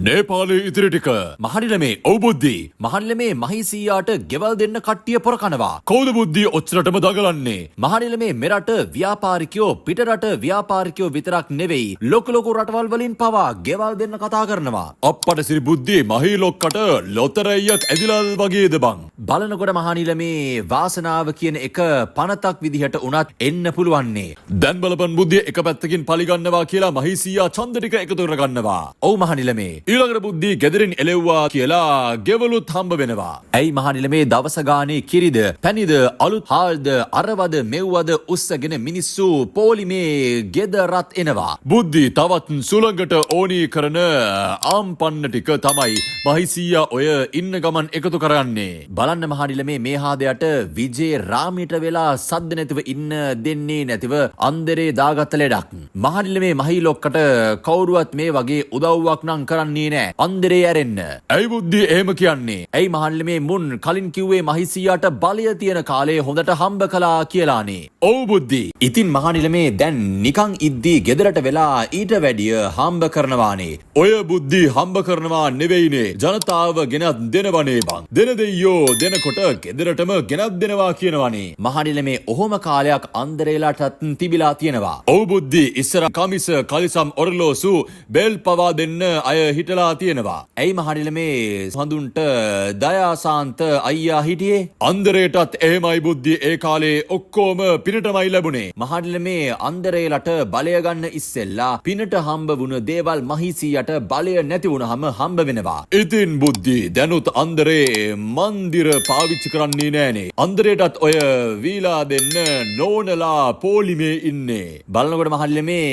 නේපාලයේ ඉතිරි ටික මහනිලමේ ඔව් බුද්ධි මහනිලමේ මහීසීයාට ගෙවල් දෙන්න කට්ටිය පොර කනවා කවුද බුද්ධි ඔච්චරටම දගලන්නේ මහනිලමේ මෙරට ව්‍යාපාරිකයෝ පිටරට ව්‍යාපාරිකයෝ විතරක් නෙවෙයි ලොකු රටවල් වලින් පවා ගෙවල් දෙන්න කතා කරනවා අප්පට සිරි බුද්ධි මහී ලොක්කට ලොතරැයියක් ඇදිලා වගේද බං බලනකොට මහනිලමේ වාසනාව කියන එක පනතක් විදිහට උනත් එන්න පුළුවන්නේ දැන් බලපන් බුද්ධිය එක පැත්තකින් පලිගන්නවා කියලා මහීසීයා ඡන්ද ටික එකතු කරගන්නවා ඔව් මහනිලමේ ඊළඟට බුද්ධි ගෙදරින් එලෙව්වා කියලා ගෙවලුත් හම්බ වෙනවා. ඇයි මහනිලමේ දවස ගානේ කිරිද, පැණිද, අලුත් හාල්ද, අරවද, මෙව්වද උස්සගෙන මිනිස්සු පොලිමේ ගෙදරත් එනවා. බුද්ධි තවත් සුළඟට ඕනී කරන ආම්පන්න ටික තමයි මහීසීයා ඔය ඉන්න ගමන් එකතු කරන්නේ. බලන්න මහනිලමේ මේ හාදයට විජේ රාමිට වෙලා සද්ද නැතිව ඉන්න දෙන්නේ නැතිව අන්දරේ දාගත්ත ලෙඩක්. මහනිලමේ මහී ලොක්කට කවුරුවත් මේ වගේ උදව්වක් නම් කරන්නේ නෑ අන්දරේ ඇරෙන්න. ඇයි බුද්ධි එහෙම කියන්නේ? ඇයි මහල්ලමේ මුන් කලින් කිව්වේ මහීසීයාට බලය තියෙන කාලේ හොඳට හම්බ කළා කියලානේ. ඔව් බුද්ධි. ඉතින් මහනිලමේ දැන් නිකන් ඉද්දී ගෙදරට වෙලා ඊට වැඩිය හම්බ කරනවානේ. ඔය බුද්ධි හම්බ කරනවා නෙවෙයිනේ. ජනතාව ගෙනත් දෙනවනේ බං. දෙන දෙයියෝ දෙනකොට ගෙදරටම ගෙනත් දෙනවා කියනවනේ. මහනිලමේ ඔහොම කාලයක් අන්දරේලාටත් තිබිලා තියෙනවා. ඔව් බුද්ධි ඉස්සර කමිස කලිසම් ඔරලෝසු බෙල් පවා දෙන්න අය හිටලා තියෙනවා. ඇයි මහනිලමේ හඳුන්ට දයාසාන්ත අයියා හිටියේ? අන්දරේටත් එහෙමයි බුද්ධි ඒ කාලේ ඔක්කොම පිනටමයි ලැබුණේ. මහනිලමේ අන්දරේලට බලය ගන්න ඉස්සෙල්ලා පිනට හම්බ වුණ දේවල් මහීසීයට බලය නැති වුණාම හම්බ වෙනවා. ඉතින් බුද්ධි දැනුත් අන්දරේ මන්දිර පාවිච්චි කරන්නේ නෑනේ. අන්දරේටත් ඔය වීලා දෙන්න නෝනලා පොලිමේ ඉන්නේ. බලනකොට මහනිලමේ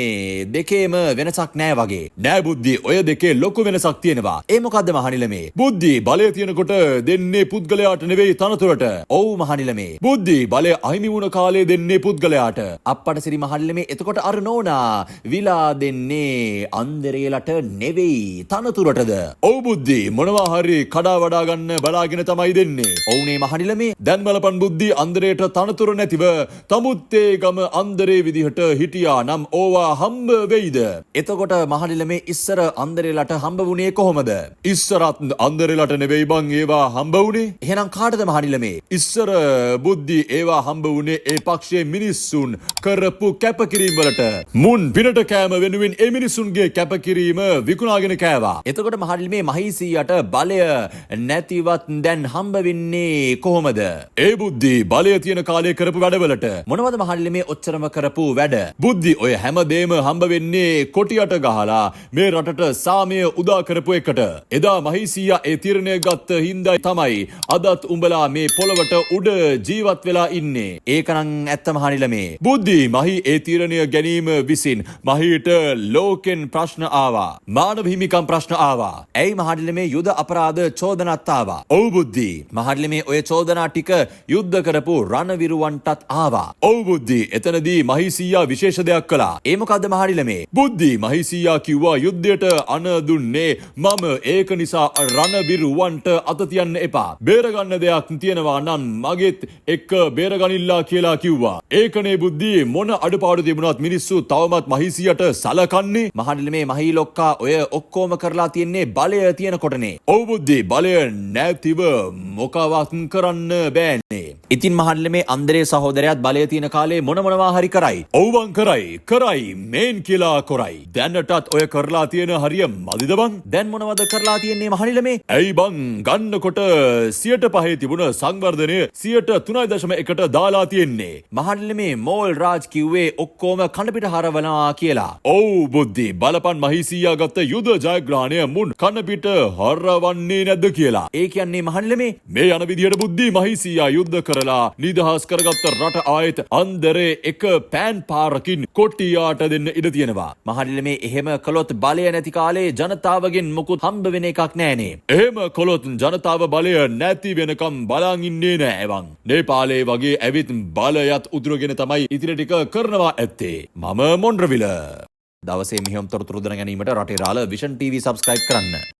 දෙකේම වෙනසක් නෑ වගේ. නෑ බුද්ධි ඔය දෙකේ ලොකු වෙනසක් තියෙනවා. ඒ මොකද්ද මහනිලමේ? බුද්ධි බලය තියෙනකොට දෙන්නේ පුද්ගලයාට නෙවෙයි තනතුරට. ඔව් මහනිලමේ. බුද්ධි බලය අහිමි වුණ කාලේ දෙන්නේ පුද්ගලයාට. අප්පට සිරි මහනිලමේ එතකොට අර නෝනා විලා දෙන්නේ අන්දරේලට නෙවෙයි තනතුරටද? ඔව් බුද්ධි මොනවා හරි කඩා වඩා ගන්න බලාගෙන තමයි දෙන්නේ. ඔව්නේ මහනිලමේ. දැන් බලපන් බුද්ධි අන්දරේට තනතුර නැතිව තමුත්තේ ගම අන්දරේ විදිහට හිටියා නම් ඕවා හම්බ වෙයිද? එතකොට මහනිලමේ ඉස්සර අන්දරේලට හම්බ වුණේ කොහොමද? ඉස්සරත් අන්දරේලට නෙවෙයි බං ඒවා හම්බ වුණේ. එහෙනම් කාටද මහනිලමේ? ඉස්සර බුද්ධි ඒවා හම්බ වුණේ ඒ පක්ෂයේ මිනිස්සුන් කරපු කැපකිරීම වලට. මුන් පිනට කෑම වෙනුවෙන් ඒ මිනිස්සුන්ගේ කැපකිරීම විකුණාගෙන කෑවා. එතකොට මහනිලමේ මහීසීයට බලය නැතිවත් දැන් හම්බ වෙන්නේ කොහොමද? ඒ බුද්ධි බලය තියෙන කාලේ කරපු වැඩවලට. මොනවද මහනිලමේ ඔච්චරම කරපු වැඩ? බුද්ධි ඔය හැමදේම හම්බ වෙන්නේ කොටියට ගහලා මේ රටට සාමය උදා කරපු එකට. එදා මහීසීයා ඒ තීරණය ගත්ත හින්දා තමයි අදත් උඹලා මේ පොළවට උඩ ජීවත් වෙලා ඉන්නේ. ඒකනම් ඇත්ත මහනිලමේ. බුද්ධි මහී ඒ තීරණය ගැනීම විසින් මහීට ලෝකෙන් ප්‍රශ්න ආවා. මානව හිමිකම් ප්‍රශ්න ආවා. ඇයි මහනිලමේ යුද අපරාධ චෝදනාත් ආවා. ඔව් බුද්ධි මහනිලමේ ඔය චෝදනා ටික යුද්ධ කරපු රණවිරුවන්ටත් ආවා. ඔව් බුද්ධි එතනදී මහීසීයා විශේෂ දෙයක් කළා. ඒ මොකද්ද මහනිලමේ? බුද්ධි මහීසීයා කිව්වා යුද්ධයට අන දුන්නේ මම ඒක නිසා රණවිරුවන්ට අත තියන්න එපා. බේරගන්න දෙයක් තියෙනවා නම් මගෙත් එක්ක බේරගනිල්ලා කියලා කිව්වා. ඒකනේ බුද්ධි මොන අඩපාඩු තිබුණත් මිනිස්සු තවමත් මහීසියට සලකන්නේ. මහනිලමේ මහී ලොක්කා ඔය ඔක්කොම කරලා තියන්නේ බලය තියෙනකොටනේ. ඔව් බුද්ධි බලය නැතිව මොකවත් කරන්න බෑනේ. ඉතින් මහනිලමේ අන්දරේ සහෝදරයාත් බලය තියෙන කාලේ මොනවා හරි කරයි. ඔව්වන් කරයි මේන් කියලා කරයි. දැනටත් ඔය කරලා තියෙන හරිය මදිද බං? දැන් මොනවද කරලා තියෙන්නේ මහනිලමේ? ඇයි බං ගන්නකොට 5% තිබුණ සංවර්ධනය 3.1ට දාලා තියෙන්නේ. මහනිලමේ මෝල් රාජ් කිව්වේ ඔක්කොම කනපිට හරවනවා කියලා. ඔව් බුද්ධි බලපන් මහීසීයා ගත්ත යුද ජයග්‍රහණය මුන් කනපිට හරවන්නේ නැද්ද කියලා. ඒ කියන්නේ මහනිලමේ මේ යන විදියට බුද්ධි මහීසීයා යුද්ධ කරලා නිදහස් කරගත්ත රට ආයෙත් අන්දරේ එක පෑන් පාරකින් කොටියාට දෙන්න ඉඩ තියෙනවා. මහනිලමේ එහෙම කළොත් බලය නැති කාලේ ජනතාවගෙන් මොකුත් හම්බ වෙන එකක් නෑනේ. එහෙම කළොත් ජනතාව බලය නැති වෙනකම් බලන් ඉන්නේ නෑ එවන්. නේපාලේ වගේ ඇවිත් බලයත් උදුරගෙන තමයි ඉතිරි ටික කරනවා ඇත්තේ. මම මොන්රවිල. දවසේ මෙහෙම තොරතුරු දැන ගැනීමට රටේ රාළ විෂන් TV සබ්ස්ක්‍රයිබ් කරන්න.